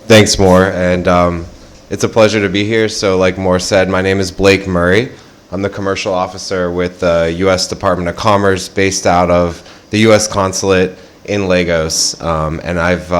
Thanks, Moore, and it's a pleasure to be here. So like Moore said, my name is Blake Murray. I'm the commercial officer with the U.S. Department of Commerce based out of the U.S. Consulate in Lagos. And I've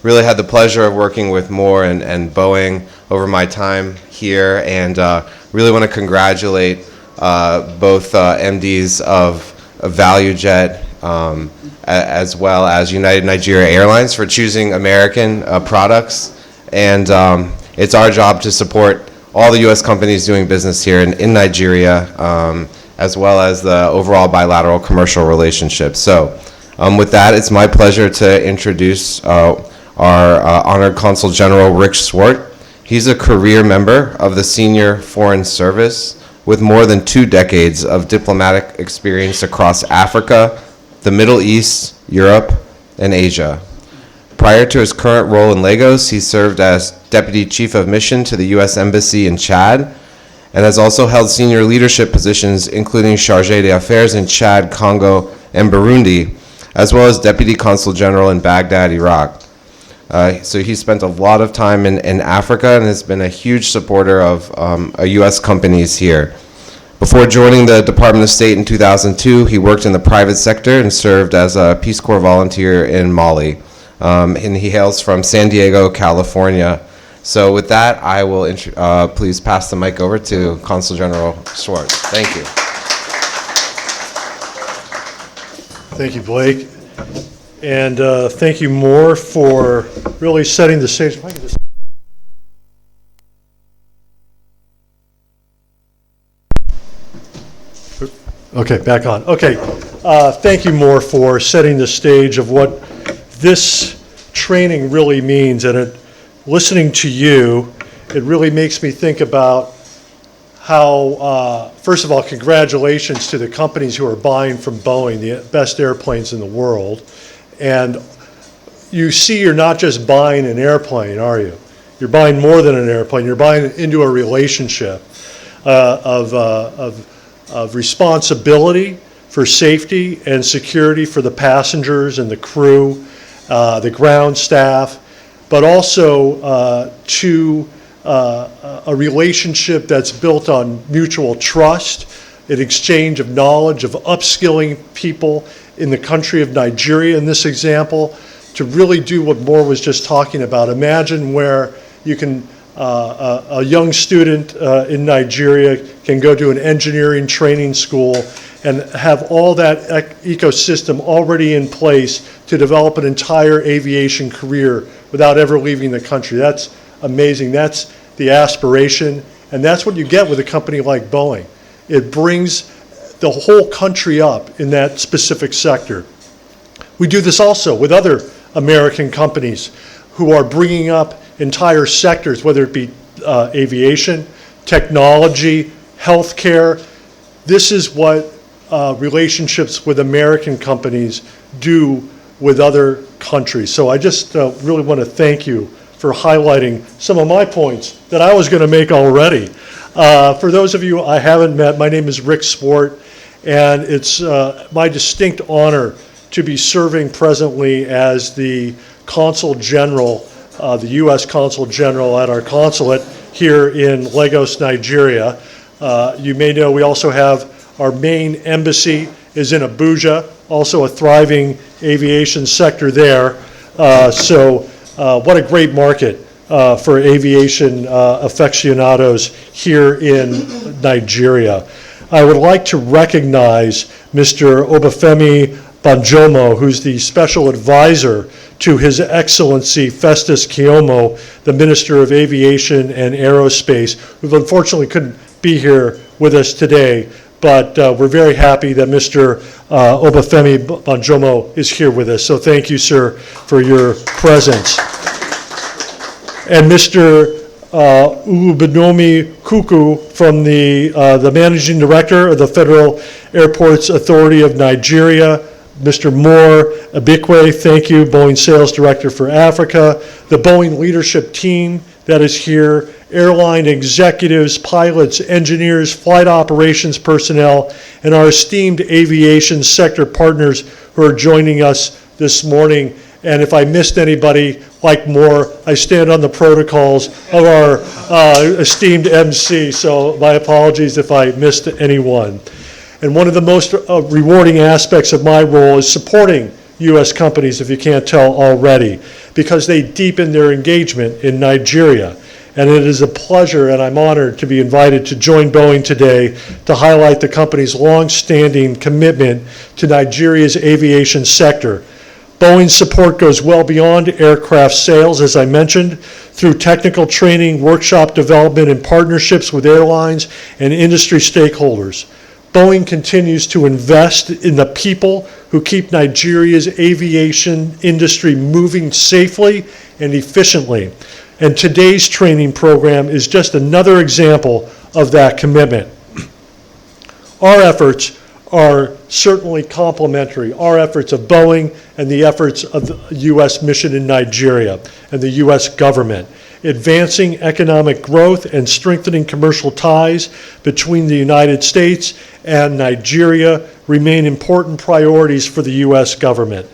really had the pleasure of working with Moore and Boeing over my time here, and really want to congratulate both MDs of ValueJet as well as United Nigeria Airlines for choosing American products. And it's our job to support all the U.S. companies doing business here in Nigeria, as well as the overall bilateral commercial relationship. So with that, it's my pleasure to introduce our Honored Consul General Rick Swart. He's a career member of the Senior Foreign Service with more than 2 decades of diplomatic experience across Africa, the Middle East, Europe, and Asia. Prior to his current role in Lagos, he served as Deputy Chief of Mission to the U.S. Embassy in Chad, and has also held senior leadership positions, including Chargé d'Affaires in Chad, Congo, and Burundi, as well as Deputy Consul General in Baghdad, Iraq. So he spent a lot of time in Africa and has been a huge supporter of U.S. companies here. Before joining the Department of State in 2002, he worked in the private sector and served as a Peace Corps volunteer in Mali. And he hails from San Diego, California. So with that, I will please pass the mic over to Consul General Swart. Thank you. Thank you, Blake. And thank you, Moore, for really setting the stage. Okay, back on. Okay, thank you, Moore, for setting the stage of what this training really means. And listening to you, it really makes me think about how, first of all, congratulations to the companies who are buying from Boeing, the best airplanes in the world. And you see, you're not just buying an airplane, are you? You're buying more than an airplane. You're buying into a relationship of responsibility for safety and security for the passengers and the crew, the ground staff, but also to a relationship that's built on mutual trust, an exchange of knowledge, of upskilling people in the country of Nigeria in this example, to really do what Moore was just talking about. Imagine where you can, a young student in Nigeria can go to an engineering training school and have all that ecosystem already in place to develop an entire aviation career without ever leaving the country. That's amazing. That's the aspiration, and that's what you get with a company like Boeing. It brings the whole country up in that specific sector. We do this also with other American companies who are bringing up entire sectors, whether it be aviation, technology, healthcare. This is what relationships with American companies do with other countries. So I just really want to thank you for highlighting some of my points that I was going to make already. For those of you I haven't met, my name is Rick Swart, and it's my distinct honor to be serving presently as the Consul General, the U.S. Consul General at our consulate here in Lagos, Nigeria. You may know we also have our main embassy is in Abuja, also a thriving aviation sector there. So what a great market for aviation aficionados here in Nigeria. I would like to recognize Mr. Obafemi Banjomo, who's the special advisor to His Excellency Festus Keyamo, the Minister of Aviation and Aerospace, who unfortunately couldn't be here with us today, but we're very happy that Mr. Obafemi Banjomo is here with us. So thank you, sir, for your presence. And Mr. Ulubunomi Kuku, from the Managing Director of the Federal Airports Authority of Nigeria. Mr. Moore Abikwe, thank you, Boeing Sales Director for Africa. The Boeing leadership team that is here, airline executives, pilots, engineers, flight operations personnel, and our esteemed aviation sector partners who are joining us this morning. And if I missed anybody like Moore, I stand on the protocols of our esteemed MC, so my apologies if I missed anyone. And one of the most rewarding aspects of my role is supporting U.S. companies, if you can't tell already, because they deepen their engagement in Nigeria. And it is a pleasure, and I'm honored to be invited to join Boeing today to highlight the company's long-standing commitment to Nigeria's aviation sector. Boeing's support goes well beyond aircraft sales, as I mentioned, through technical training, workshop development, and partnerships with airlines and industry stakeholders. Boeing continues to invest in the people who keep Nigeria's aviation industry moving safely and efficiently. And today's training program is just another example of that commitment. Our efforts are certainly complementary, our efforts of Boeing and the efforts of the U.S. mission in Nigeria and the U.S. government. Advancing economic growth and strengthening commercial ties between the United States and Nigeria remain important priorities for the U.S. government.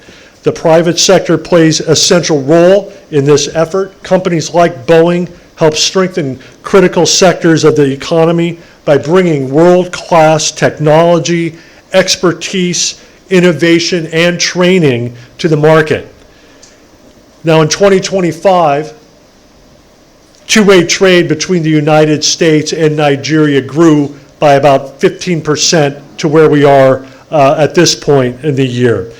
The private sector plays a central role in this effort. Companies like Boeing help strengthen critical sectors of the economy by bringing world-class technology, expertise, innovation, and training to the market. Now in 2025, two-way trade between the United States and Nigeria grew by about 15% to where we are at this point in the year.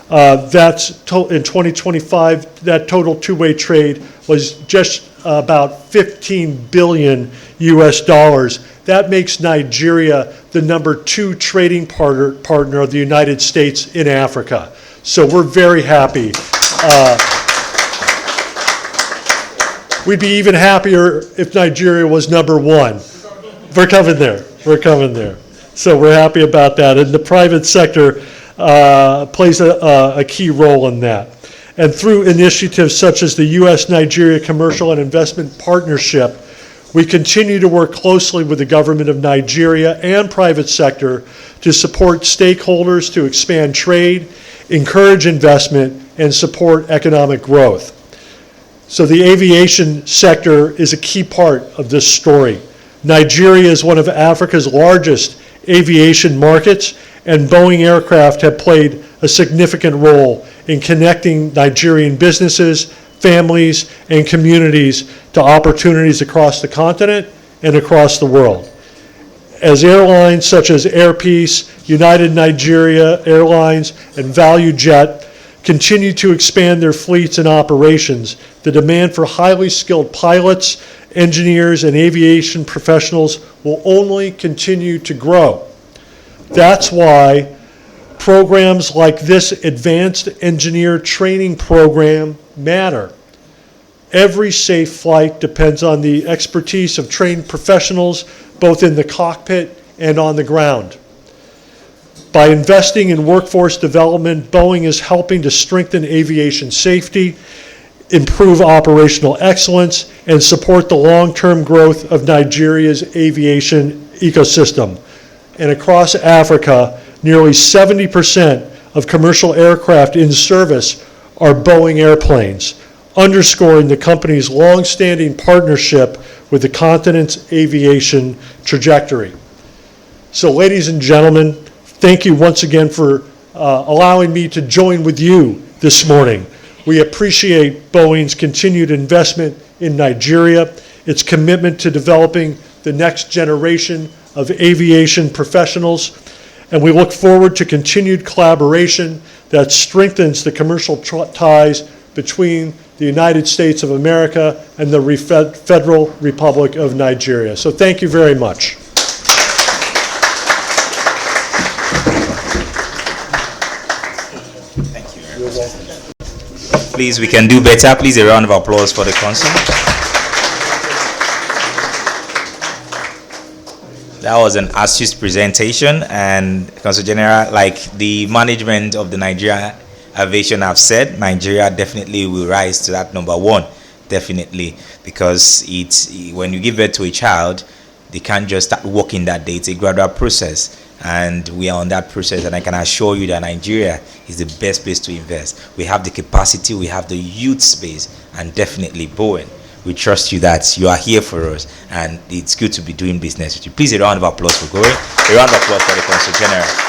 In 2025, that total two-way trade was just about 15 billion US dollars. That makes Nigeria the #2 trading partner of the United States in Africa. So we're very happy. We'd be even happier if Nigeria was #1. We're coming there. We're coming there. So we're happy about that. And the private sector plays a key role in that. And through initiatives such as the U.S.-Nigeria Commercial and Investment Partnership, we continue to work closely with the government of Nigeria and private sector to support stakeholders to expand trade, encourage investment, and support economic growth. So the aviation sector is a key part of this story. Nigeria is one of Africa's largest aviation markets, and Boeing aircraft have played a significant role in connecting Nigerian businesses, families, and communities to opportunities across the continent and across the world. As airlines such as Air Peace, United Nigeria Airlines, and ValueJet continue to expand their fleets and operations, the demand for highly skilled pilots, engineers, and aviation professionals will only continue to grow. That's why programs like this Advanced Engineer Training Program matter. Every safe flight depends on the expertise of trained professionals, both in the cockpit and on the ground. By investing in workforce development, Boeing is helping to strengthen aviation safety, improve operational excellence, and support the long-term growth of Nigeria's aviation ecosystem. And across Africa, nearly 70% of commercial aircraft in service are Boeing airplanes, underscoring the company's long-standing partnership with the continent's aviation trajectory. So, ladies and gentlemen, thank you once again for allowing me to join with you this morning. We appreciate Boeing's continued investment in Nigeria, its commitment to developing the next generation of aviation professionals, and we look forward to continued collaboration that strengthens the commercial ties between the United States of America and the Federal Republic of Nigeria. So thank you very much. Thank you very much. Please, we can do better. Please, a round of applause for the Consul. That was an astute presentation, and Consul General, like the management of the Nigeria Aviation have said, Nigeria definitely will rise to that #1, definitely, because when you give birth to a child, they can't just start working that day. It's a gradual process, and we are on that process, and I can assure you that Nigeria is the best place to invest. We have the capacity, we have the youth space, and definitely Boeing. We trust you that you are here for us, and it's good to be doing business with you. Please, a round of applause for Boeing. A round of applause for the Consul General.